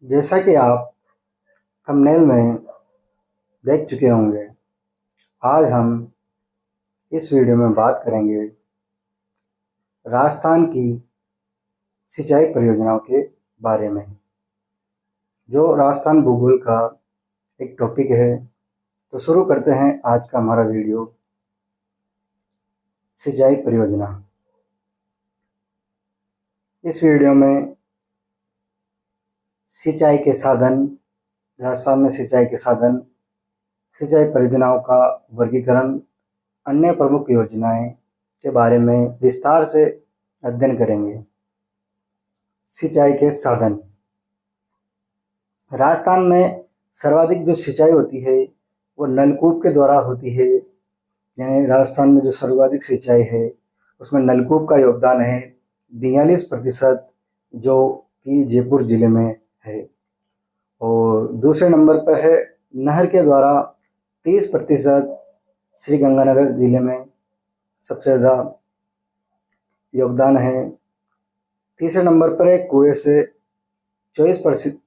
जैसा कि आप थंबनेल में देख चुके होंगे, आज हम इस वीडियो में बात करेंगे राजस्थान की सिंचाई परियोजनाओं के बारे में, जो राजस्थान भूगोल का एक टॉपिक है। तो शुरू करते हैं आज का हमारा वीडियो, सिंचाई परियोजना। इस वीडियो में सिंचाई के साधन, राजस्थान में सिंचाई के साधन, सिंचाई परियोजनाओं का वर्गीकरण, अन्य प्रमुख योजनाएं के बारे में विस्तार से अध्ययन करेंगे। सिंचाई के साधन, राजस्थान में सर्वाधिक जो सिंचाई होती है वो नलकूप के द्वारा होती है। यानी राजस्थान में जो सर्वाधिक सिंचाई है उसमें नलकूप का योगदान है 42%, जो कि जयपुर जिले में है। और दूसरे नंबर पर है नहर के द्वारा 30%, श्री गंगानगर जिले में सबसे ज़्यादा योगदान है। तीसरे नंबर पर है कुएं से 24%,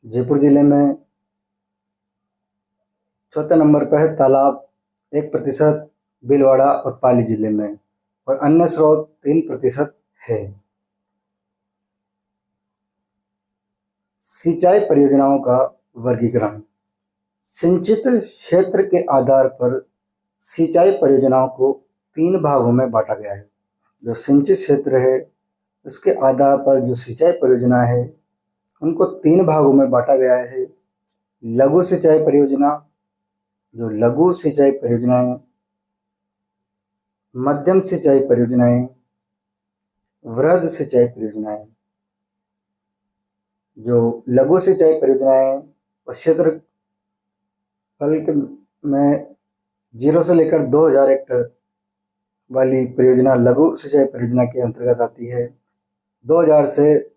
जयपुर जिले में। चौथे नंबर पर है तालाब 1%, भीलवाड़ा और पाली जिले में। और अन्य स्रोत 3% है। सिंचाई परियोजनाओं का वर्गीकरण, सिंचित क्षेत्र के आधार पर सिंचाई परियोजनाओं को 3 भागों में बांटा गया है। जो सिंचित क्षेत्र है उसके आधार पर जो सिंचाई परियोजना है उनको 3 भागों में बांटा गया है। लघु सिंचाई परियोजना, जो लघु सिंचाई परियोजनाएं, मध्यम सिंचाई परियोजनाएं, वृहद सिंचाई परियोजनाएं। जो लघु सिंचाई परियोजनाएं और क्षेत्रफल में 0 से लेकर 2000 हेक्टेयर वाली परियोजना लघु सिंचाई परियोजना के अंतर्गत आती है। 2000 से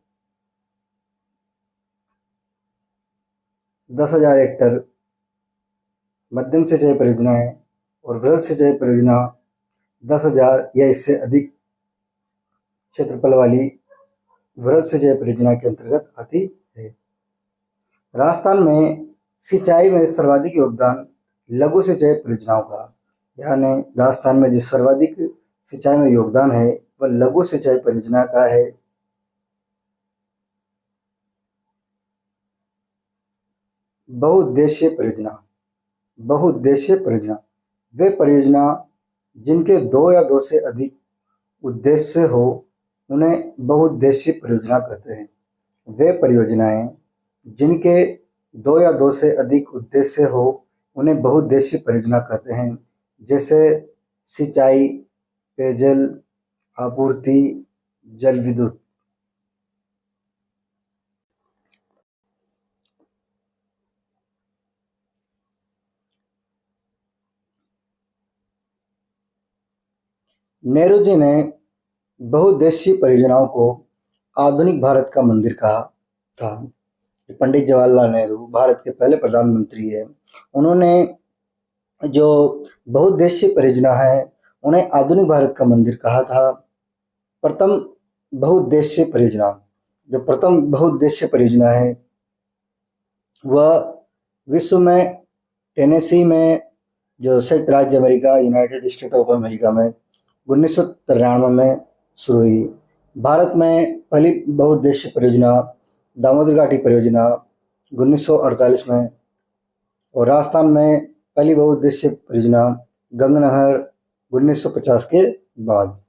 10,000 हेक्टेयर मध्यम सिंचाई परियोजना है और वृहद सिंचाई परियोजना 10,000 या इससे अधिक क्षेत्रफल वाली वृहद सिंचाई परियोजना के अंतर्गत आती है। राजस्थान में सिंचाई में सर्वाधिक योगदान लघु सिंचाई परियोजनाओं का, यानी राजस्थान में जो सर्वाधिक सिंचाई में योगदान है वह लघु सिंचाई परियोजना का है। बहुउद्देशीय परियोजना, बहुउद्देशीय परियोजना वे परियोजना जिनके 2 या 2 से अधिक उद्देश्य हो उन्हें बहुउद्देशीय परियोजना कहते हैं। वे परियोजनाएं जिनके 2 या 2 से अधिक उद्देश्य हो उन्हें बहुउद्देशीय परियोजना कहते हैं। जैसे सिंचाई, पेयजल आपूर्ति, जल विद्युत। नेहरू जी ने बहुउद्देशीय परियोजनाओं को आधुनिक भारत का मंदिर कहा था। पंडित जवाहरलाल नेहरू भारत के पहले प्रधानमंत्री है। उन्होंने जो बहुउद्देशीय परियोजना है उन्हें आधुनिक भारत का मंदिर कहा था। प्रथम बहुउद्देशीय परियोजना, जो प्रथम बहुउद्देशीय परियोजना है वह विश्व में टेनेसी में, जो संयुक्त राज्य America, United state of America में 1993 में शुरू हुई। भारत में पहली बहुउद्देशीय परियोजना दामोदर घाटी परियोजना 1948 में, और राजस्थान में पहली बहुउद्देशीय परियोजना गंगा नहर 1950 के बाद।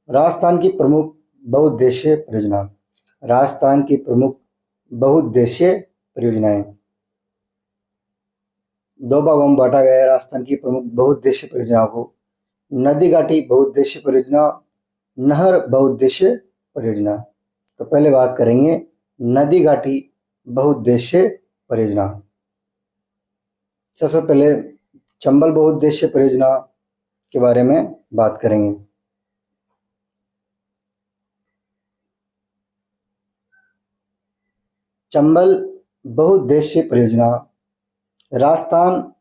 राजस्थान की प्रमुख बहुउद्देशीय परियोजना, राजस्थान की प्रमुख बहुउद्देशीय परियोजनाएं 2 भागों में बांटा गया है राजस्थान की प्रमुख बहुउद्देशीय परियोजनाओं को। नदी घाटी बहुउद्देशीय परियोजना, नहर बहुउद्देशीय परियोजना। तो पहले बात करेंगे नदी घाटी बहुउद्देशीय परियोजना। सबसे पहले चंबल बहुउद्देशीय परियोजना के बारे में बात करेंगे। चंबल बहुउद्देशीय परियोजना राजस्थान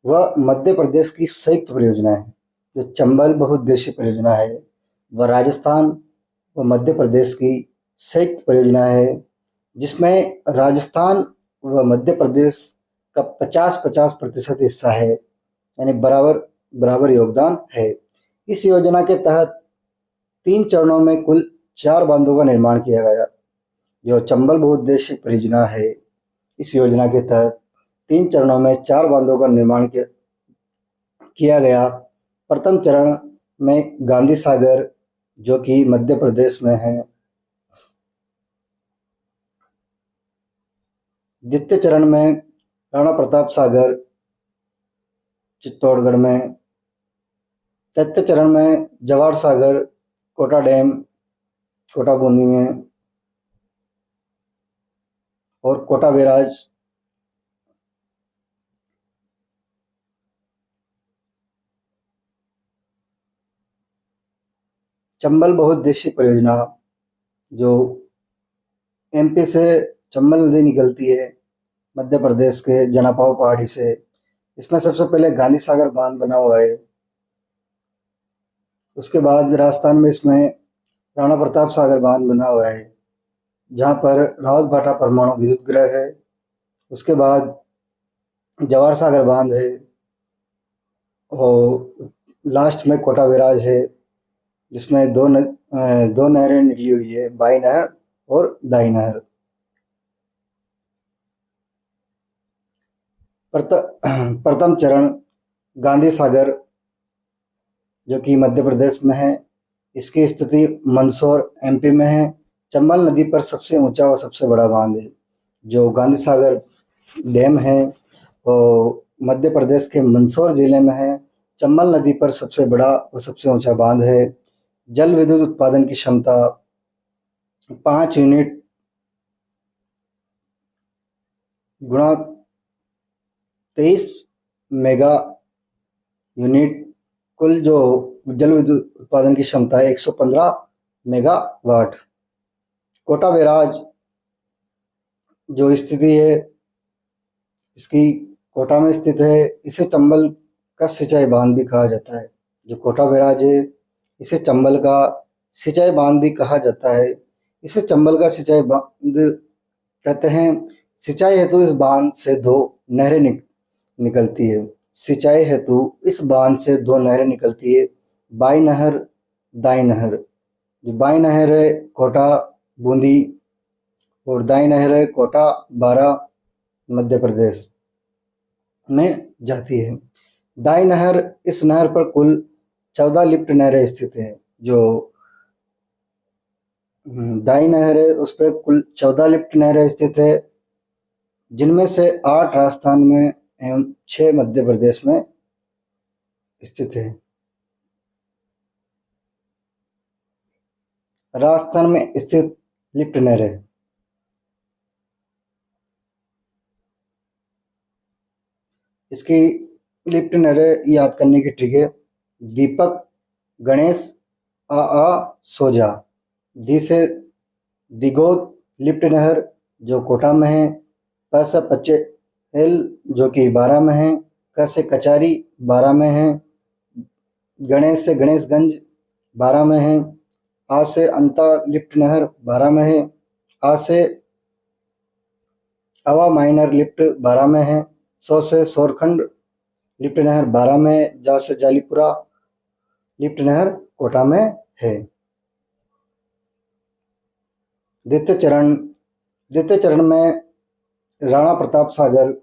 व मध्य प्रदेश की संयुक्त परियोजना है। जो चंबल बहुउद्देशीय परियोजना है वह राजस्थान व मध्य प्रदेश की संयुक्त परियोजना है, जिसमें राजस्थान व मध्य प्रदेश का 50-50% हिस्सा है, यानी बराबर बराबर योगदान है। इस योजना के तहत 3 चरणों में कुल 4 बांधों का निर्माण किया गया। जो चंबल बहुउद्देशीय परियोजना है, इस योजना के तहत 3 चरणों में 4 बांधों का निर्माण किया गया। प्रथम चरण में गांधी सागर, जो कि मध्य प्रदेश में है। द्वितीय चरण में राणा प्रताप सागर, चित्तौड़गढ़ में। तृतीय चरण में जवाहर सागर, कोटा डैम, कोटा बूंदी में, और कोटा बैराज। चंबल बहुउद्देशीय परियोजना, जो एमपी से चंबल नदी निकलती है, मध्य प्रदेश के जनापाव पहाड़ी से। इसमें सबसे पहले गांधी सागर बांध बना हुआ है। उसके बाद राजस्थान में इसमें राणा प्रताप सागर बांध बना हुआ है, जहाँ पर रावत भाटा परमाणु विद्युत गृह है। उसके बाद जवाहर सागर बांध है, और लास्ट में कोटा बैराज है, जिसमें दो नहरें निकली हुई है, बाई नहर और दाई नहर। प्रथम चरण गांधी सागर, जो कि मध्य प्रदेश में है। इसकी स्थिति मंदसौर एमपी में है। चंबल नदी पर सबसे ऊंचा और सबसे बड़ा बांध है। जो गांधी सागर डैम है, वो मध्य प्रदेश के मंदसौर जिले में है। चंबल नदी पर सबसे बड़ा और सबसे ऊंचा बांध है। जल विद्युत उत्पादन की क्षमता 5 यूनिट गुणा 23 मेगा यूनिट। कुल जो जल विद्युत उत्पादन की क्षमता है 115 मेगावाट। कोटा बैराज जो स्थिति है, इसकी कोटा में स्थित है। इसे चंबल का सिंचाई बांध भी कहा जाता है। जो कोटा बैराज है, इसे चंबल का सिंचाई बांध भी कहा जाता है। इसे चंबल का सिंचाई बांध कहते हैं। सिंचाई हेतु इस बांध से 2 नहरें निकलती है। सिंचाई हेतु इस बांध से 2 नहरें निकलती है, बाई नहर, दाई नहर। जो बाई नहर है कोटा बूंदी, और दाई नहर है कोटा बारा, मध्य प्रदेश में जाती है। दाई नहर, इस नहर पर कुल 14 लिफ्ट नहरें स्थित है। जो दाई नहर है, उस पर कुल 14 लिफ्ट नहरें स्थित है, जिनमें से 8 राजस्थान में एवं 6 मध्य प्रदेश में स्थित है। राजस्थान में स्थित लिफ्ट नहरें, इसकी लिफ्ट नहरें याद करने की ट्रिक है। दीपक, गणेश, आ सोजा। दी से दिगोद लिफ्ट नहर, जो कोटा में है। प से पचेल, जो कि बारा में है। क से कचारी, बारा में है। गणेश से गणेशगंज, बारा में है। आ से अंता लिफ्ट नहर, बारा में है। आ से अवा माइनर लिफ्ट, बारा में है। सौ से सोरखंड लिफ्ट नहर, बारा में है। जा से जालीपुरा लिफ्ट नहर, कोटा में है। द्वितीय चरण में राणा प्रताप सागर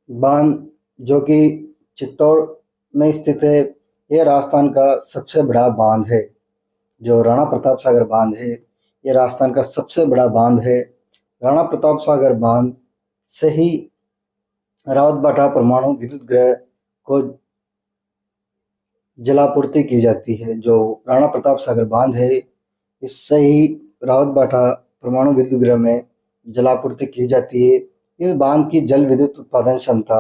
बांध, जो कि चित्तौड़ में स्थित है। यह राजस्थान का सबसे बड़ा बांध है। जो राणा प्रताप सागर बांध है, यह राजस्थान का सबसे बड़ा बांध है। राणा प्रताप सागर बांध से ही रावत भाटा परमाणु विद्युत गृह को जलापूर्ति की जाती है। जो राणा प्रताप सागर बांध है, इससे ही रावत भाटा परमाणु विद्युत गृह में जलापूर्ति की जाती है। इस बांध की जल विद्युत उत्पादन क्षमता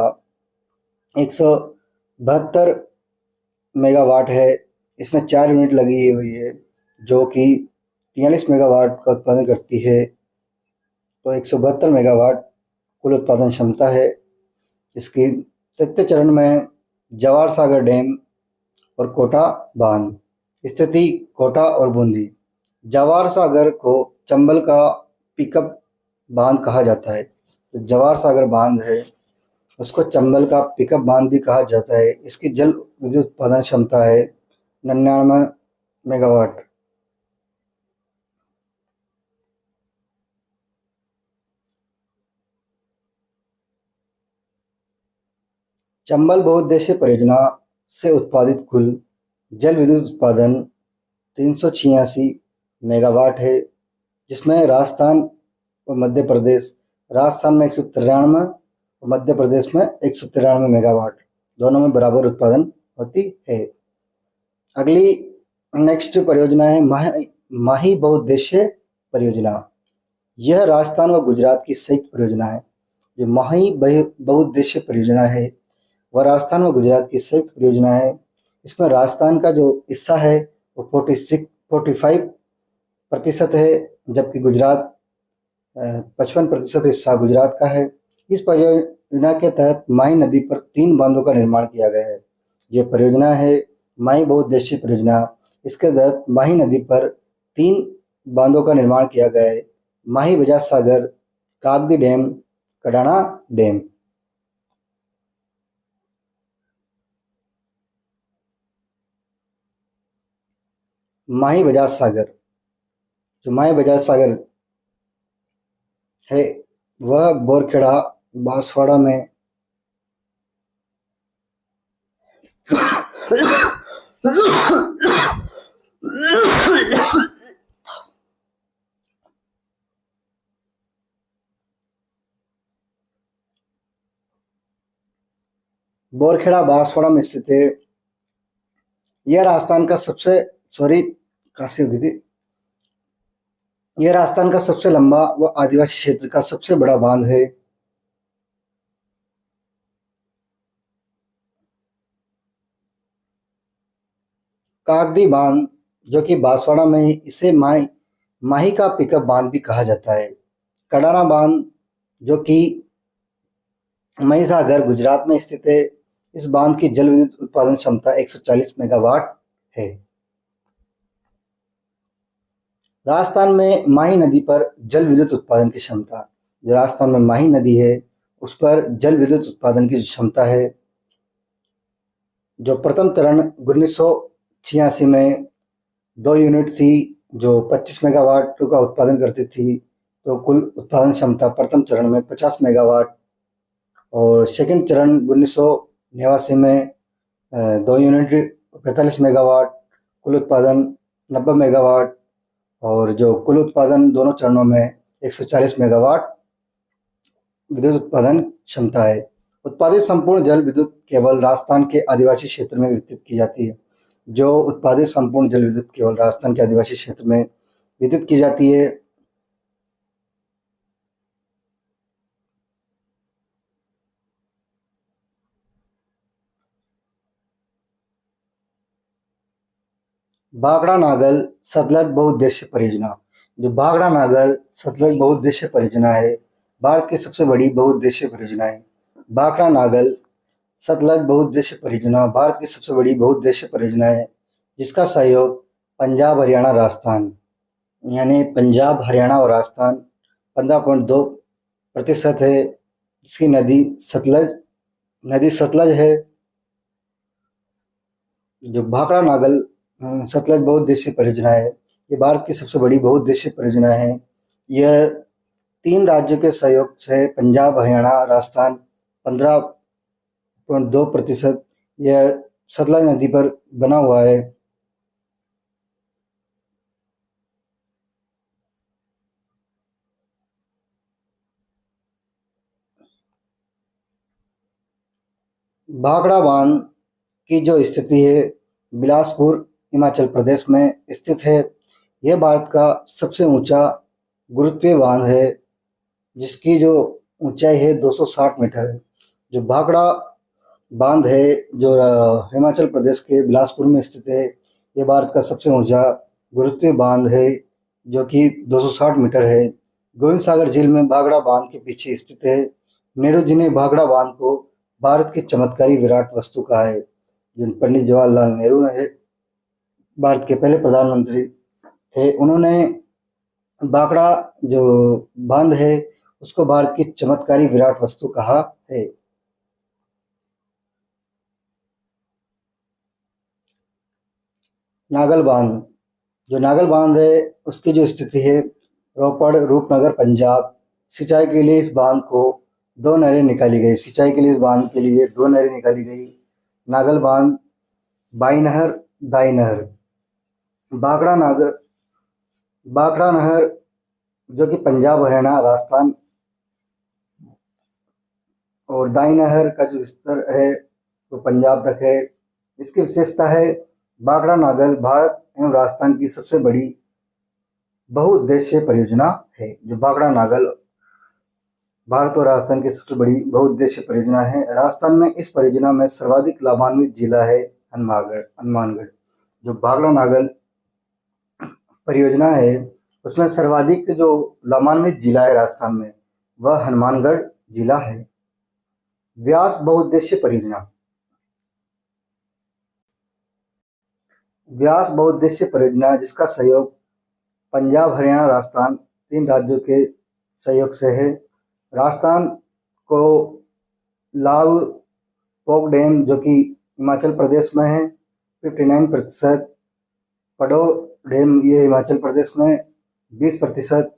172 मेगावाट है। इसमें 4 यूनिट लगी हुई है, जो कि 43 मेगावाट का उत्पादन करती है। तो 172 मेगावाट कुल उत्पादन क्षमता है इसकी। तृतीय चरण में जवाहर सागर डैम और कोटा बांध, स्थिति कोटा और बूंदी। जवाहर सागर को चंबल का पिकअप बांध कहा जाता है। तो जवाहर सागर बांध है उसको चंबल का पिकअप बांध भी कहा जाता है। इसकी जल विद्युत उत्पादन क्षमता है 99 मेगावाट। चंबल बहुउद्देशीय परियोजना से उत्पादित कुल जल विद्युत उत्पादन 386 मेगावाट है, जिसमें राजस्थान और मध्य प्रदेश, राजस्थान में 193 और मध्य प्रदेश में 193 मेगावाट, दोनों में बराबर उत्पादन होती है। अगली नेक्स्ट परियोजना है माही बहुउद्देशीय परियोजना। यह राजस्थान व गुजरात की संयुक्त परियोजना है। जो माही बहुउद्देशीय परियोजना है वह राजस्थान व गुजरात की संयुक्त परियोजना है। इसमें राजस्थान का जो हिस्सा है वो 45% है, जबकि गुजरात 55% हिस्सा गुजरात का है। इस परियोजना के तहत माही नदी पर 3 बांधों का निर्माण किया गया है। ये परियोजना है माही बहुउद्देशीय परियोजना। इसके तहत माही नदी पर 3 बांधों का निर्माण किया गया है। माही बजाज सागर, कागदी डैम, कडाना डैम। माही बजाज सागर, जो माही बजाज सागर है वह बोरखेड़ा बांसवाड़ा में बोरखेड़ा बांसवाड़ा में स्थित है। यह राजस्थान का सबसे सॉरी काशी होगी थी यह राजस्थान का सबसे लंबा व आदिवासी क्षेत्र का सबसे बड़ा बांध है। कागदी बांध, जो कि बांसवाड़ा में है, इसे माही का पिकअप बांध भी कहा जाता है। कडाना बांध, जो कि महिसागर गुजरात में स्थित है, इस बांध की जल विद्युत उत्पादन क्षमता 140 मेगावाट है। राजस्थान में माही नदी पर जल विद्युत उत्पादन की क्षमता, जो राजस्थान में माही नदी है उस पर जल विद्युत उत्पादन की क्षमता है, जो प्रथम चरण 1986 में 2 यूनिट थी जो 25 मेगावाट का उत्पादन करती थी। तो कुल उत्पादन क्षमता प्रथम चरण में 50 मेगावाट, और सेकंड चरण 1989 में 2 यूनिट 45 मेगावाट, कुल उत्पादन 90 मेगावाट, और जो कुल उत्पादन दोनों चरणों में 140 मेगावाट विद्युत उत्पादन क्षमता है। उत्पादित संपूर्ण जल विद्युत केवल राजस्थान के आदिवासी क्षेत्र में वितरित की जाती है। जो उत्पादित संपूर्ण जल विद्युत केवल राजस्थान के आदिवासी क्षेत्र में वितरित की जाती है। भाखड़ा नागल सतलज बहुउद्देशीय परियोजना। जो भाखड़ा नागल सतलज बहुउद्देशीय परियोजना है, भारत की सबसे बड़ी बहुउद्देशीय परियोजना है। भाखड़ा नागल सतलज बहुउद्देशीय परियोजना भारत की सबसे बड़ी बहुउद्देशीय परियोजना है, जिसका सहयोग पंजाब, हरियाणा, राजस्थान, यानी पंजाब, हरियाणा और राजस्थान 15.2% है। जिसकी नदी सतलज है। जो भाखड़ा नागल सतलज बहुउद्देशीय परियोजना है, ये भारत की सबसे बड़ी बहुउद्देशीय परियोजना है। यह 3 राज्यों के सहयोग से पंजाब, हरियाणा, राजस्थान 15.2% यह सतलज नदी पर बना हुआ है। भाखड़ा बांध की जो स्थिति है बिलासपुर, हिमाचल प्रदेश में स्थित है। यह भारत का सबसे ऊंचा गुरुत्वीय बांध है, जिसकी जो ऊंचाई है 260 मीटर है। जो भाखड़ा बांध है जो हिमाचल प्रदेश के बिलासपुर में स्थित है, यह भारत का सबसे ऊंचा गुरुत्वीय बांध है जो कि 260 मीटर है। गोविंद सागर झील में भाखड़ा बांध के पीछे स्थित है। नेहरू जी ने भाखड़ा बांध को भारत की चमत्कारी विराट वस्तु कहा है। जिन पंडित जवाहरलाल नेहरू ने भारत के पहले प्रधानमंत्री थे, उन्होंने बांकड़ा जो बांध है उसको भारत की चमत्कारी विराट वस्तु कहा है। नागल बांध, जो नागल बांध है उसकी जो स्थिति है रोपड़ रूपनगर पंजाब। सिंचाई के लिए इस बांध को दो नहरें निकाली गई, सिंचाई के लिए इस बांध के लिए दो नहरें निकाली गई। नागल बांध, बाई नहर, दाई नहर। बागड़ा नागर, बागड़ा नहर जो कि पंजाब हरियाणा राजस्थान और दाई नहर का जो विस्तार है वो पंजाब तक है। इसकी विशेषता है बागड़ा नागल भारत एवं राजस्थान की सबसे बड़ी बहुउद्देशीय परियोजना है। जो बागड़ा नागल भारत और राजस्थान की सबसे बड़ी बहुउद्देशीय परियोजना है। राजस्थान में इस परियोजना में सर्वाधिक लाभान्वित जिला है हनुमानगढ़। जो बागड़ा नागल परियोजना है उसमें सर्वाधिक जो लाभान्वित जिला है राजस्थान में वह हनुमानगढ़ जिला है। व्यास बहुउद्देशीय परियोजना, व्यास बहुउद्देशीय परियोजना जिसका सहयोग पंजाब हरियाणा राजस्थान तीन राज्यों के सहयोग से है। राजस्थान को लाव पोक डैम जो कि हिमाचल प्रदेश में है 59%, पडो डैम ये हिमाचल प्रदेश में 20%।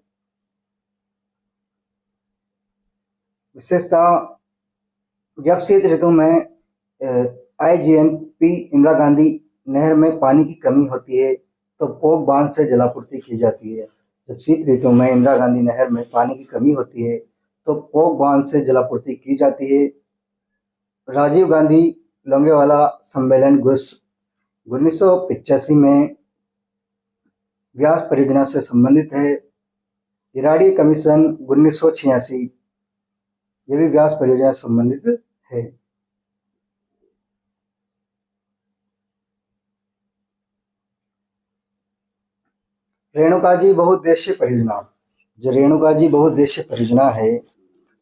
विशेषता, जब शीत ऋतु में IGNP इंदिरा गांधी नहर में पानी की कमी होती है तो पोक बांध से जलापूर्ति की जाती है। जब शीत ऋतु में इंदिरा गांधी नहर में पानी की कमी होती है तो पोक बांध से जलापूर्ति की जाती है। राजीव गांधी लोंगेवाला सम्मेलन 1985 में व्यास परियोजना से संबंधित है। इराडी कमीशन 1986 ये भी व्यास परियोजना से संबंधित है। रेणुका जी बहुउद्देशीय परियोजना, जो रेणुका जी बहुउद्देशीय परियोजना है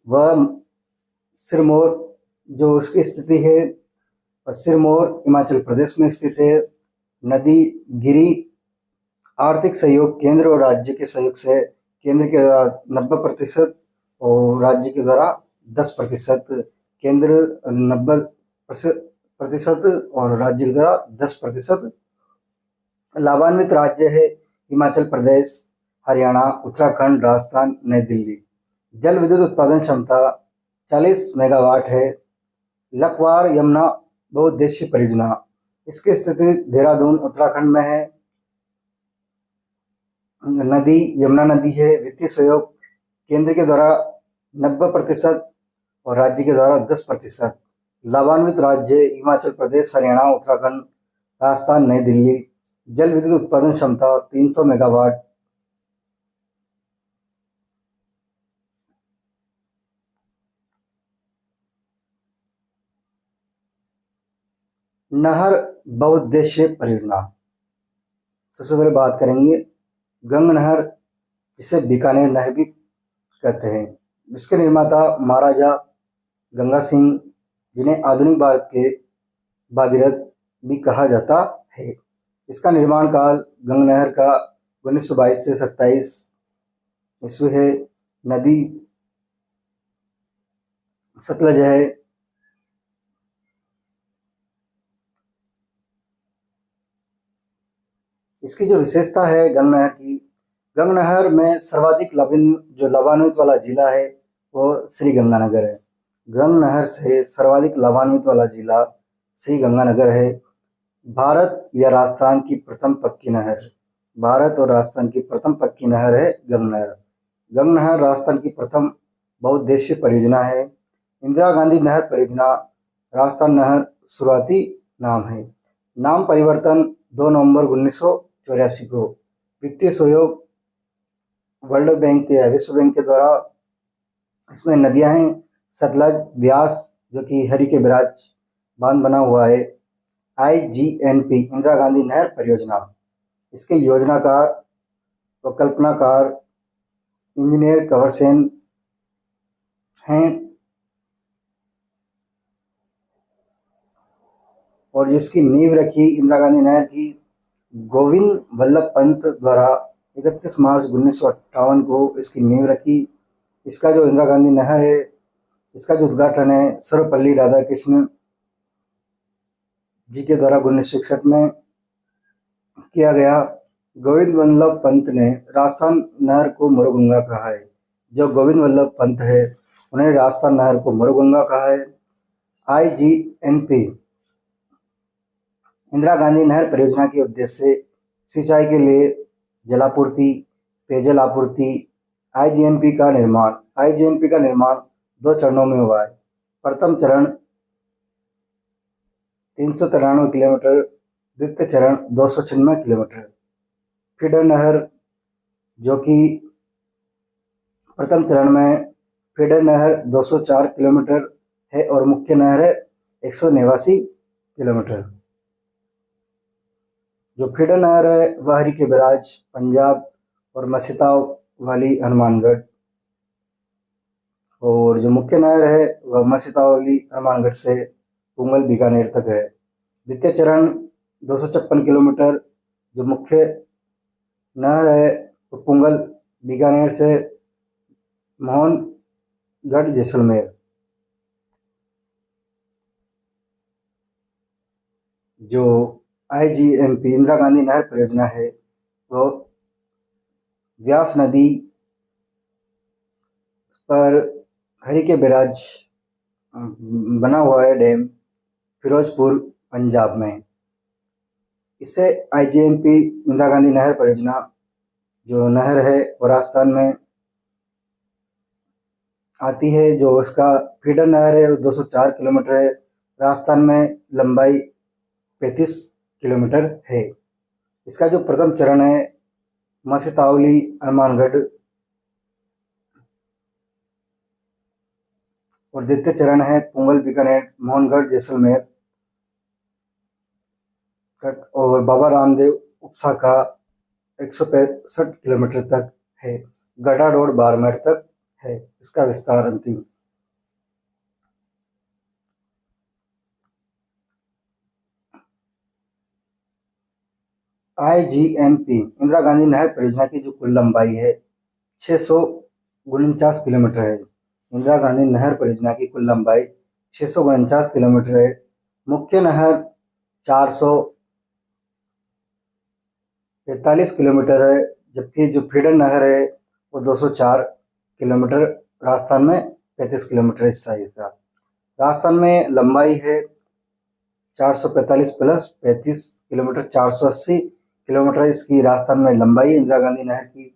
वह सिरमौर जो उसकी स्थिति है सिरमौर हिमाचल प्रदेश में स्थित है। नदी गिरी आर्थिक सहयोग केंद्र और राज्य के सहयोग से केंद्र के 90% और राज्य के द्वारा 10%। केंद्र 90% और राज्य के द्वारा 10%। लाभान्वित राज्य है हिमाचल प्रदेश, हरियाणा, उत्तराखंड, राजस्थान, नई दिल्ली। जल विद्युत उत्पादन क्षमता 40 मेगावाट है। लखवार यमुना बहुउद्देशीय परियोजना, इसकी स्थिति देहरादून उत्तराखंड में है। नदी यमुना नदी है। वित्तीय सहयोग केंद्र के द्वारा 90% और राज्य के द्वारा 10%। लाभान्वित राज्य हिमाचल प्रदेश, हरियाणा, उत्तराखंड, राजस्थान, नई दिल्ली। जल विद्युत उत्पादन क्षमता 300 मेगावाट। नहर बहुउद्देशीय परियोजना, सबसे पहले बात करेंगे गंग नहर जिसे बीकानेर नहर भी कहते हैं, जिसके निर्माता महाराजा गंगा सिंह जिन्हें आधुनिक भारत के भागीरथ भी कहा जाता है। इसका निर्माण काल गंग नहर का 1922 से 27 ईस्वी है। नदी सतलज है। इसकी जो विशेषता है गंग नहर की, गंग नहर में सर्वाधिक लाभान्वित वाला जिला है वो श्री गंगानगर है। गंग नहर से सर्वाधिक लाभान्वित वाला जिला श्री गंगानगर है। भारत या राजस्थान की प्रथम पक्की नहर, भारत और राजस्थान की प्रथम पक्की नहर है गंग नहर। गंग नहर राजस्थान की प्रथम बहुउद्देशीय परियोजना है। इंदिरा गांधी नहर परियोजना राजस्थान नहर शुरुआती नाम है। नाम परिवर्तन 2 नवंबर 1984 को। वित्तीय सहयोग वर्ल्ड बैंक या विश्व बैंक के द्वारा। इसमें नदियां हैं सतलज, ब्यास जो कि हरि के बिराज बांध बना हुआ है। IGNP इंदिरा गांधी नहर परियोजना, इसके योजनाकार व कल्पनाकार इंजीनियर कंवर सेन हैं और जिसकी नींव रखी इंदिरा गांधी नहर की गोविंद वल्लभ पंत द्वारा 31 मार्च 1958 को इसकी नींव रखी। इसका जो इंदिरा गांधी नहर है, इसका जो उद्घाटन है सर्वपल्ली राधाकृष्ण जी के द्वारा 1961 में किया गया। गोविंद वल्लभ पंत ने राजस्थान नहर को मोरगंगा कहा है। जो गोविंद वल्लभ पंत है उन्हें राजस्थान नहर को मोरगंगा कहा है। IGNP इंदिरा गांधी नहर परियोजना के उद्देश्य सिंचाई के लिए जलापूर्ति, पेयजल आपूर्ति। आईजीएनपी का निर्माण 2 चरणों में हुआ है। प्रथम चरण 393 किलोमीटर, द्वितीय चरण 296 किलोमीटर। फीडर नहर, जो कि प्रथम चरण में फीडर नहर 204 किलोमीटर है और मुख्य नहर है 189 किलोमीटर। जो फीडर नहर है वह हरी के बैराज पंजाब और मसीताव वाली हनुमानगढ़, और जो मुख्य नहर है वह मसीताव वाली हनुमानगढ़ से पुंगल बीकानेर तक है। द्वितीय चरण 256 किलोमीटर। जो मुख्य नहर है वो पुंगल बीकानेर से मोहनगढ़ जैसलमेर। जो IGNP इंदिरा गांधी नहर परियोजना है वो व्यास नदी पर हरी के बैराज बना हुआ है डैम फिरोजपुर पंजाब में। इससे IGNP इंदिरा गांधी नहर परियोजना जो नहर है वो राजस्थान में आती है। जो उसका फीडर नहर है वो 204 किलोमीटर है। राजस्थान में लंबाई 35 किलोमीटर है। इसका जो प्रथम चरण है मसीतावली हनुमानगढ़ और द्वितीय चरण है पुंगल बीकानेर मोहनगढ़ जैसलमेर तक, और बाबा रामदेव उपसा का 165 किलोमीटर तक है। गढ़ाडोड़ बारमेर तक है इसका विस्तार अंतिम। IGNP इंदिरा गांधी नहर परियोजना की जो कुल लंबाई है 649 किलोमीटर है। इंदिरा गांधी नहर परियोजना की कुल लंबाई 649 किलोमीटर है। मुख्य नहर 443 किलोमीटर है, जबकि जो फीडर नहर है वो 204 किलोमीटर, राजस्थान में 35 किलोमीटर इस साइज का। राजस्थान में लंबाई है 445 प्लस 35 किलोमीटर, 480 किलोमीटर इसकी राजस्थान में लंबाई इंदिरा गांधी नहर की।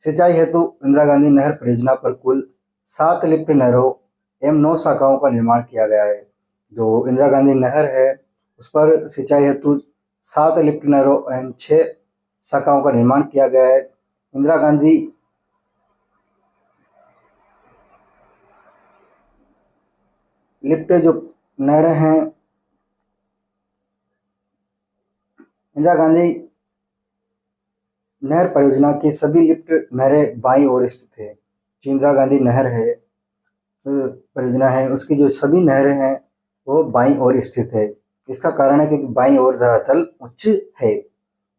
सिंचाई हेतु इंदिरा गांधी नहर परियोजना पर कुल 7 लिफ्ट नहरों एवं 9 शाखाओं का निर्माण किया गया है। जो इंदिरा गांधी नहर है उस पर सिंचाई हेतु 7 लिफ्ट नहरों एवं 6 शाखाओं का निर्माण किया गया है। इंदिरा गांधी लिफ्ट जो नहरें हैं, इंदिरा गांधी नहर परियोजना की सभी लिफ्ट नहरें बाईं ओर स्थित है। जो इंदिरा गांधी नहर है परियोजना है उसकी जो सभी नहरें हैं वो बाईं ओर स्थित है। इसका कारण है कि बाईं ओर धरातल उच्च है।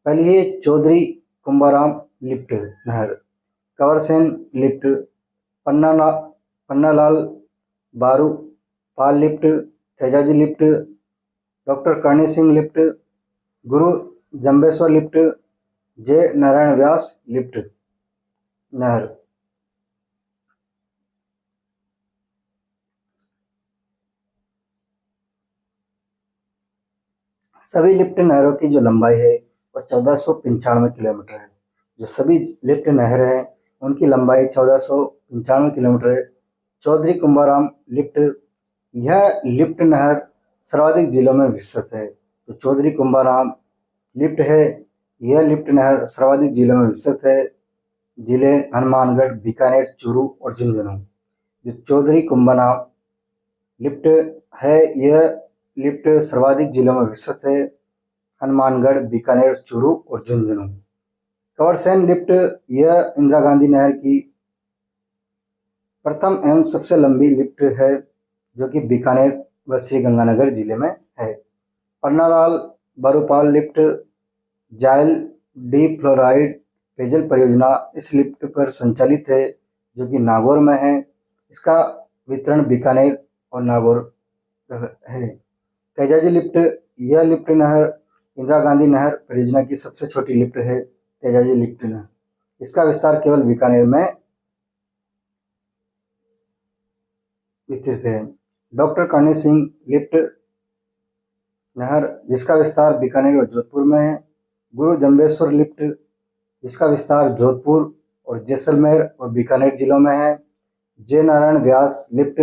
पहली है चौधरी कुंभाराम लिफ्ट नहर, कंवरसेन लिफ्ट, पन्नालाल बारू पाल lift, Tejaji lift, doctor Karni Singh lift, गुरु जम्बेश्वर लिफ्ट, जय नारायण व्यास लिफ्ट नहर। सभी लिफ्ट नहरों की जो लंबाई है वो 1495 किलोमीटर है। जो सभी लिफ्ट नहर हैं उनकी लंबाई 1495 किलोमीटर है। चौधरी कुंभाराम लिफ्ट, यह लिफ्ट नहर सर्वाधिक जिलों में विस्तृत है। तो चौधरी कुंभाराम लिफ्ट है, यह लिफ्ट नहर सर्वाधिक जिलों में विस्तृत है। जिले हनुमानगढ़, बीकानेर, चूरू और झुंझुनू। जो चौधरी कुंभाराम लिफ्ट है यह लिफ्ट सर्वाधिक जिलों में विस्तृत है। हनुमानगढ़, बीकानेर, चूरू और झुंझुनू। कंवरसेन लिफ्ट, यह इंदिरा गांधी नहर की प्रथम एवं सबसे लंबी लिफ्ट है जो कि बीकानेर व श्रीगंगानगर जिले में है। पन्नालाल बरूपाल लिफ्ट, जाइल डी फ्लोराइड पेयजल परियोजना इस लिफ्ट पर संचालित है, जो कि नागौर में है। इसका वितरण बीकानेर और नागौर है। तेजाजी लिफ्ट, यह लिफ्ट नहर इंदिरा गांधी नहर परियोजना की सबसे छोटी लिफ्ट है। तेजाजी लिफ्ट नहर, इसका विस्तार केवल बीकानेर में विस्तृत है। डॉक्टर करणी सिंह लिफ्ट नहर, जिसका विस्तार बीकानेर और जोधपुर में है। गुरु जम्बेश्वर लिफ्ट, जिसका विस्तार जोधपुर और जैसलमेर और बीकानेर जिलों में है। जय नारायण व्यास लिफ्ट,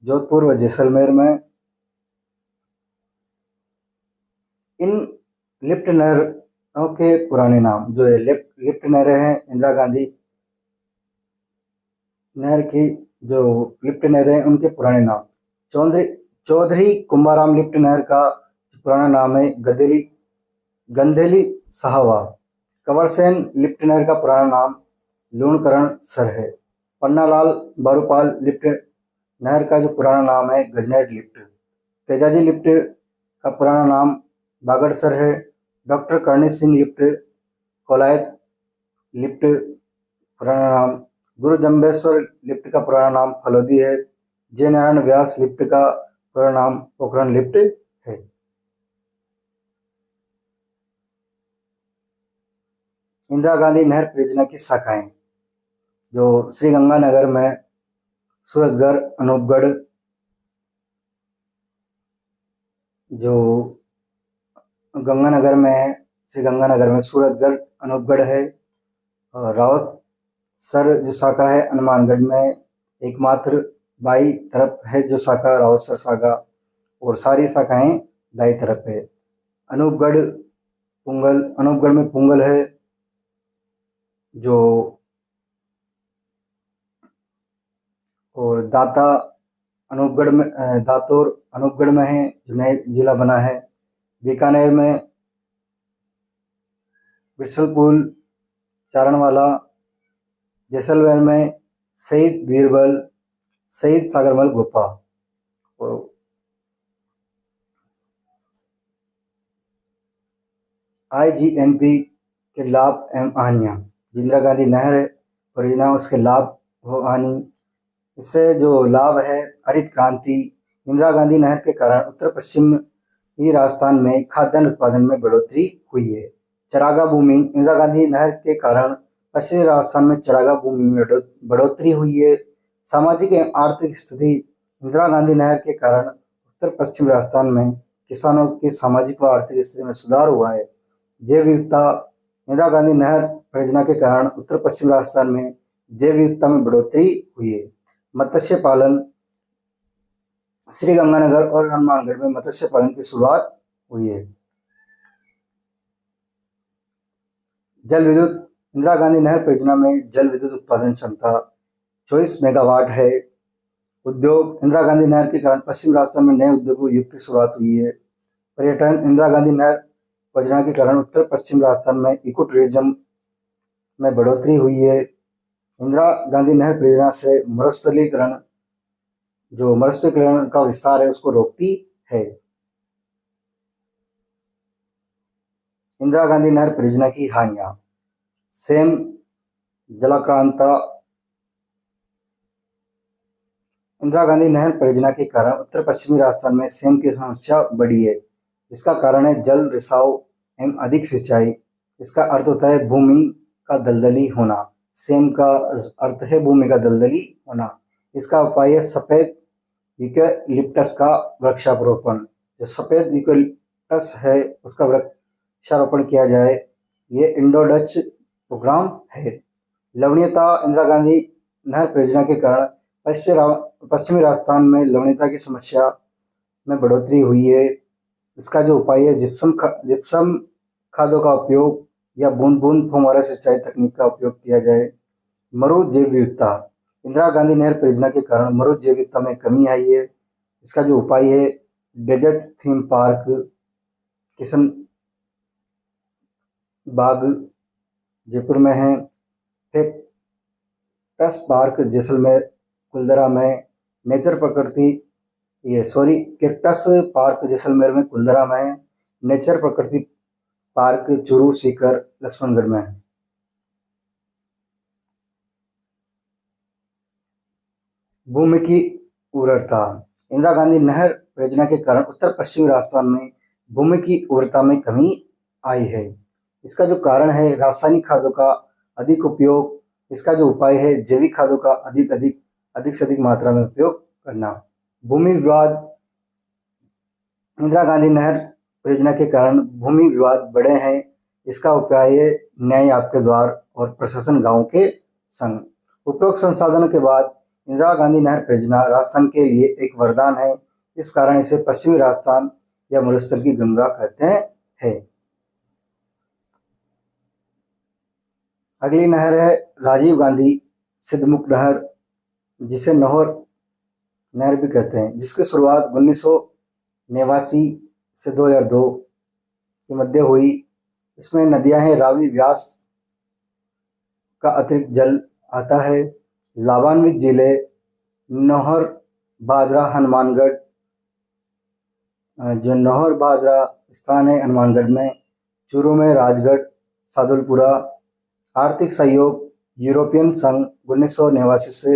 जोधपुर व जैसलमेर में। इन लिफ्ट नहरों के पुराने नाम, जो है लिफ्ट नहरें हैं इंदिरा गांधी नहर की, जो लिफ्ट नहरें हैं उनके पुराने नाम। चौधरी कुंभाराम लिफ्ट नहर का पुराना नाम है गंधेली साहवा। कंवरसेन लिफ्ट नहर का पुराना नाम लूणकरण सर है। पन्नालाल बारूपाल लिफ्ट नहर का जो पुराना नाम है गजनेर लिफ्ट। तेजाजी लिफ्ट का पुराना नाम बागड़सर है। Doctor Karni Singh lift Kolayat lift पुराना नाम। गुरु जम्बेश्वर लिफ्ट का पुराना नाम फलोदी है। जय नारायण व्यास लिफ्ट का पुराना नाम पोखरण लिफ्ट है। इंदिरा गांधी नहर परियोजना की शाखाएं, जो श्रीगंगानगर में सूरतगढ़ अनूपगढ़, जो गंगानगर में है, श्रीगंगानगर में सूरतगढ़ अनूपगढ़ है। रावत सर जो शाखा है हनुमानगढ़ में एकमात्र बाई तरफ है जो शाखा रावत सर शाखा, और सारी शाखाएं दाई तरफ है। अनूपगढ़ पुंगल, अनूपगढ़ में पुंगल है, जो और दाता अनूपगढ़ में दातोर अनूपगढ़ में है, जो नया जिला बना है। बीकानेर में बिरसलपुर चारणवाला। जैसलमेर में शहीद बीरबल, शहीद सागरमल गुफा। IGNP के लाभ एवं हानियाँ, इंदिरा गांधी नहर परियोजना उसके लाभ व हानि। इससे जो लाभ है, हरित क्रांति, इंदिरा गांधी नहर के कारण उत्तर पश्चिमी राजस्थान में खाद्यान्न उत्पादन में बढ़ोतरी हुई है। चरागा भूमि, इंदिरा गांधी नहर के कारण पश्चिमी राजस्थान में चरागा भूमि में बढ़ोतरी हुई है। सामाजिक एवं आर्थिक स्थिति, इंदिरा गांधी नहर के कारण उत्तर पश्चिम राजस्थान में किसानों की सामाजिक व आर्थिक स्थिति में सुधार हुआ है। जैव विविधता, इंदिरा गांधी नहर परियोजना के कारण उत्तर पश्चिम राजस्थान में जैव विविधता में बढ़ोतरी हुई है। मत्स्य पालन, श्रीगंगानगर और हनुमानगढ़ में मत्स्य पालन की शुरुआत हुई है। जल विद्युत, इंदिरा गांधी नहर परियोजना में जल विद्युत उत्पादन क्षमता 24 मेगावाट है। उद्योग, इंदिरा गांधी नहर के कारण पश्चिम राजस्थान में नए उद्योगों युग की शुरुआत हुई है। पर्यटन, इंदिरा गांधी नहर परियोजना के कारण उत्तर पश्चिम राजस्थान में इको टूरिज्म में बढ़ोतरी हुई है। इंदिरा गांधी नहर परियोजना से मरुस्थलीकरण, जो मरुस्थलीकरण का विस्तार है उसको रोकती है। इंदिरा गांधी नहर परियोजना की हानियां, सेम जलाक्रांता, इंदिरा गांधी नहर परियोजना के कारण उत्तर पश्चिमी राजस्थान में सेम की समस्या बढ़ी है, जिसका कारण है जल रिसाव एवं अधिक सिंचाई। इसका अर्थ होता है भूमि का दलदली होना। सेम का अर्थ है भूमि का दलदली होना। इसका उपाय है सफेद यूकेलिप्टस का वृक्षारोपण। जो सफेद यूकेलिप्टस है उसका वृक्षारोपण किया जाए। ये इंडो डच प्रोग्राम है। लवणीयता, इंदिरा गांधी नहर परियोजना के कारण पश्चिमी राजस्थान में लवणीयता की समस्या में बढ़ोतरी हुई है। इसका जो उपाय है जिप्सम खादों का उपयोग या बूंद बूंद फुहारा सिंचाई तकनीक का उपयोग किया जाए। मरु जैव विविधता, इंदिरा गांधी नहर परियोजना के कारण मरु जैव विविधता में कमी आई है। इसका जो उपाय है डेजर्ट थीम पार्क किशन बाग जयपुर में है। कैक्टस पार्क जैसलमेर कुलदरा में। कैक्टस पार्क जैसलमेर में कुलदरा में नेचर प्रकृति पार्क चूरू, सीकर, लक्ष्मणगढ़ में है। भूमि की उर्वरता। इंदिरा गांधी नहर परियोजना के कारण उत्तर पश्चिमी राजस्थान में भूमि की उर्वरता में कमी आई है। इसका जो कारण है रासायनिक खादों का अधिक उपयोग, इसका जो उपाय है जैविक खादों का अधिक से अधिक मात्रा में उपयोग करना। भूमि विवाद। इंदिरा गांधी नहर परियोजना के कारण भूमि विवाद बढ़े हैं। इसका उपाय है न्याय आपके द्वार और प्रशासन गांव के संग। उपरोक्त संसाधनों के बाद इंदिरा गांधी नहर परियोजना राजस्थान के लिए एक वरदान है। इस कारण इसे पश्चिमी राजस्थान या मरुस्थल की गंगा कहते हैं। अगली नहर है राजीव गांधी सिद्धमुख नहर, जिसे नहर नहर भी कहते हैं, जिसकी शुरुआत 1989 से 2002 के मध्य हुई। इसमें नदियां हैं रावी, व्यास का अतिरिक्त जल आता है। लाभान्वित जिले नौहर, बादरा, हनुमानगढ़। जो नौहर बादरा स्थान है हनुमानगढ़ में, चूरू में, राजगढ़, सादुलपुरा। आर्थिक सहयोग यूरोपियन संघ 1989 से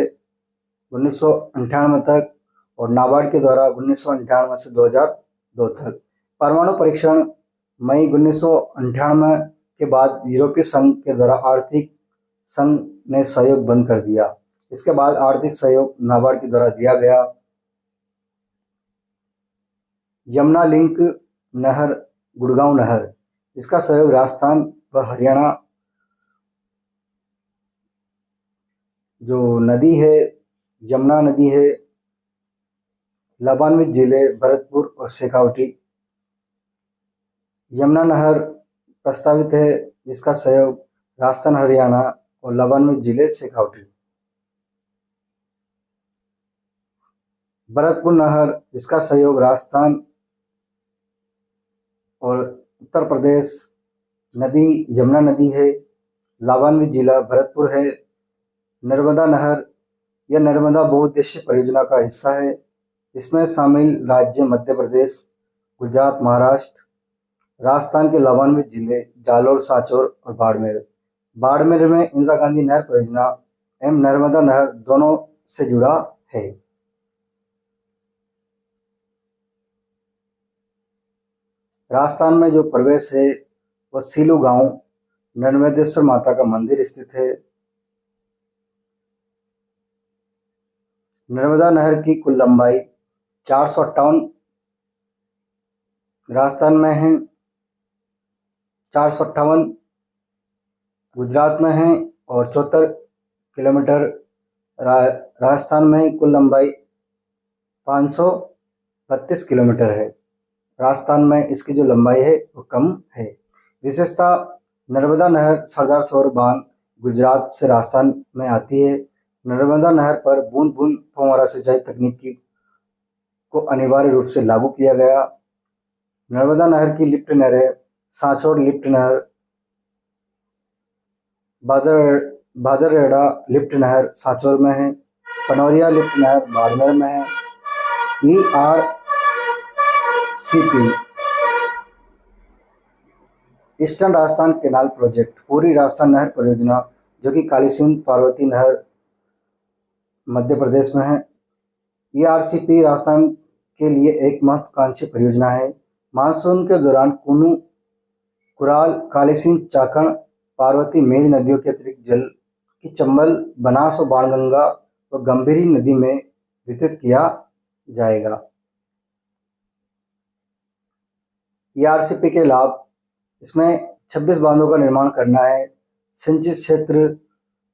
1998 तक और नाबार्ड के द्वारा 1998 से 2002 तक। परमाणु परीक्षण मई 1998 के बाद यूरोपीय संघ के द्वारा आर्थिक संघ ने सहयोग बंद कर दिया। इसके बाद आर्थिक सहयोग नाबार्ड के द्वारा दिया गया। यमुना लिंक नहर, गुड़गांव नहर, इसका सहयोग राजस्थान व हरियाणा। जो नदी है यमुना नदी है, लाभान्वित जिले भरतपुर और शेखावटी। यमुना नहर प्रस्तावित है, जिसका सहयोग राजस्थान, हरियाणा और लाभान्वित जिले शेखावटी। भरतपुर नहर, जिसका सहयोग राजस्थान और उत्तर प्रदेश। नदी यमुना नदी है, लाभान्वित जिला भरतपुर है। नर्मदा नहर, यह नर्मदा बहुउद्देशीय परियोजना का हिस्सा है। इसमें शामिल राज्य मध्य प्रदेश, गुजरात, महाराष्ट्र। राजस्थान के लाभान्वित जिले जालोर, सांचौर और बाड़मेर। बाड़मेर में इंदिरा गांधी नहर परियोजना एवं नर्मदा नहर दोनों से जुड़ा है। राजस्थान में जो प्रवेश है वह सीलू गांव नर्मदेश्वर माता का मंदिर स्थित है। नर्मदा नहर की कुल लंबाई 458 राजस्थान में है, 458 गुजरात में है और 74 किलोमीटर राजस्थान में। कुल लंबाई 532 किलोमीटर है। राजस्थान में इसकी जो लंबाई है वो कम है। विशेषता नर्मदा नहर सरदार सरोवर बांध गुजरात से राजस्थान में आती है। नर्मदा नहर पर बूंद बूंद फव्वारा सिंचाई तकनीक को अनिवार्य रूप से लागू किया गया। नर्मदा नहर की लिफ्ट नहरें सांचौर लिफ्ट नहर, भादररेड़ा लिफ्ट नहर सांचौर में है, पनौरिया लिफ्ट नहर बाड़मेर में है। ERCP eastern Rajasthan canal project पूरी राजस्थान नहर परियोजना, जो कि कालीसिंध पार्वती नहर मध्य प्रदेश में है। ERCP राजस्थान के लिए एक महत्वाकांक्षी परियोजना है। मानसून के दौरान कुनू, कुराल, कालीसिंध, चाकण, पार्वती, मेज नदियों के अतिरिक्त जल की चंबल, बनास और बाणगंगा व गंभीरी नदी में वितरित किया जाएगा। ERCP के लाभ, इसमें 26 बांधों का निर्माण करना है। सिंचित क्षेत्र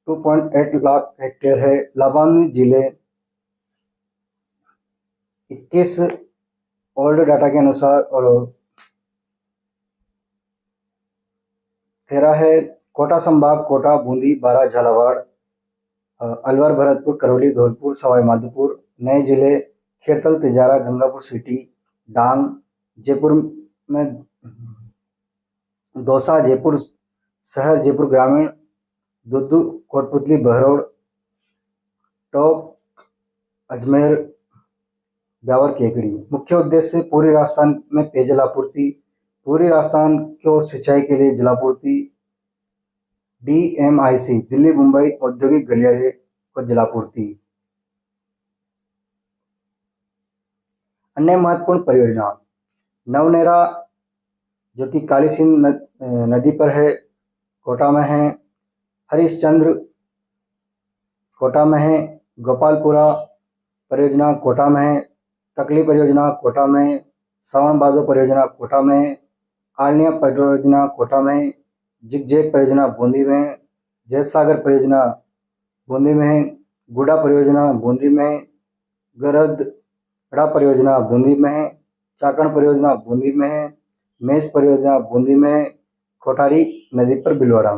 2.8 लाख हेक्टेयर है। लाभान्वित जिले 21 ओल्ड डाटा के अनुसार और 13 है। कोटा संभाग कोटा, बूंदी, बारां, झालावाड़, अलवर, भरतपुर, करौली, धौलपुर, सवाई माधोपुर। नए जिले खेड़तल, तिजारा, गंगापुर सिटी, डांग। जयपुर में दौसा, जयपुर शहर, जयपुर ग्रामीण, दुद्दू, कोटपुतली, बहरोड़, टोंक, अजमेर, ब्यावर, केकड़ी। मुख्य उद्देश्य पूरे राजस्थान में पेयजल आपूर्ति, पूरी राजस्थान को सिंचाई के लिए जलापूर्ति। DMIC दिल्ली मुंबई औद्योगिक गलियारे को जलापूर्ति। अन्य महत्वपूर्ण परियोजना, नवनेरा जो कि काली सिंध नदी पर है, कोटा में है। हरिश्चंद्र कोटा में है। गोपालपुरा परियोजना कोटा में है। तकली परियोजना कोटा में है। सावन बादो परियोजना कोटा में है। आलनिया परियोजना कोटा में है। जिगजेग परियोजना बूंदी में है। जैत सागर परियोजना बूंदी में है। गुडा परियोजना बूंदी में है। गरदड़ा परियोजना बूंदी में है। चाकण परियोजना बूंदी में है। मेष परियोजना बूंदी में है। कोठारी नदी पर बिलवाड़ा।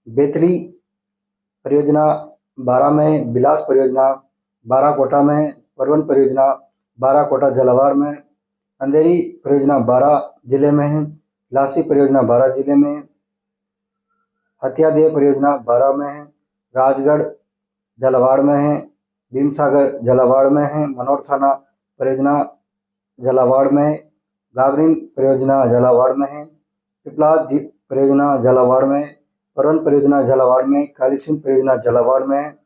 बेतली परियोजना बारा में। बिलास परियोजना बारा कोटा में। परवन परियोजना बारा कोटा झालावाड़ में। अंधेरी परियोजना बारा जिले में है। लासी परियोजना बारा जिले में है। हथियादेव परियोजना बारा में है। राजगढ़ झालावाड़ में है। भीमसागर झालावाड़ में है। मनोर थाना परियोजना झालावाड़ में है। गागरिन परियोजना झालावाड़ में है। पिपलाद परियोजना झालावाड़ में। परवन परियोजना झालावाड़ में। काली सिंध परियोजना झालावाड़ में है।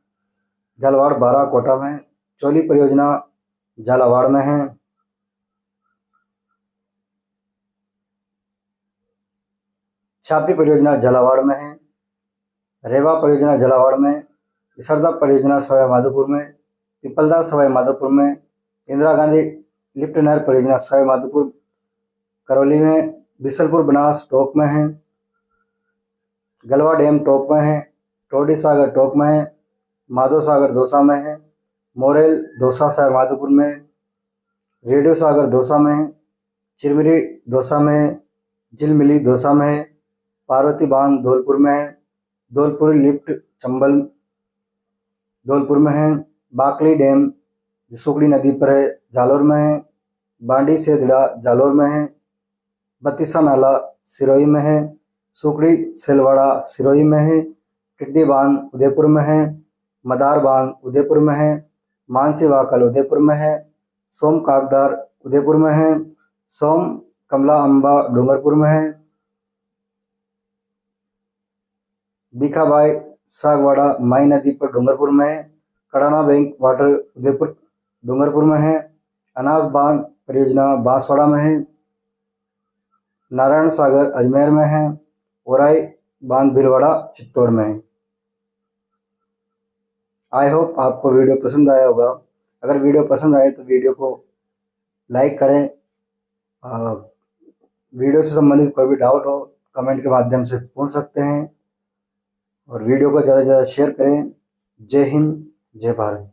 झालावाड़ बारा कोटा में। चोली परियोजना झालावाड़ में है। छापी परियोजना झालावाड़ में है। रेवा परियोजना झालावाड़ में। इसरदा परियोजना सवाई माधोपुर में। पिपलदा सवाई माधोपुर में। इंदिरा गांधी लिफ्ट नहर परियोजना सवाई माधोपुर करौली में। बिसलपुर बनास टोंक में है। गलवा डैम टोंक में है। टोडी सागर टोंक में है। माधो सागर दौसा में है। मोरेल दौसा सवाई माधोपुर में। रेडियो सागर दौसा में है। चिरमिरी दौसा में है। झिलमिली दौसा में है। पार्वती बांध धौलपुर में है। धौलपुर लिफ्ट चंबल धौलपुर में है। बाकली डैम जो सुकड़ी नदी पर है जालोर में है। बांडी से दिड़ा जालोर में है। बत्तीसा नाला सिरोही में है। सुकड़ी सेलवाड़ा सिरोही में है। टिड्डी बांध उदयपुर में है। मदार बांध उदयपुर में है। मानसी वाकल उदयपुर में है। सोम काकदार उदयपुर में है। सोम कमला अम्बा डूंगरपुर में है। बीखाबाई सागवाड़ा माई नदी पर डूंगरपुर में है। कड़ाना बैंक वाटर उदयपुर डूंगरपुर में है। अनाज बांध परियोजना बांसवाड़ा में है। नारायण सागर अजमेर में है। ओराई बांध भीलवाड़ा चित्तौड़ में है। आई होप आपको वीडियो पसंद आया होगा। अगर वीडियो पसंद आए तो वीडियो को लाइक करें। वीडियो से संबंधित कोई भी डाउट हो कमेंट के माध्यम से पूछ सकते हैं और वीडियो को ज़्यादा से ज़्यादा शेयर करें। जय हिंद, जय भारत।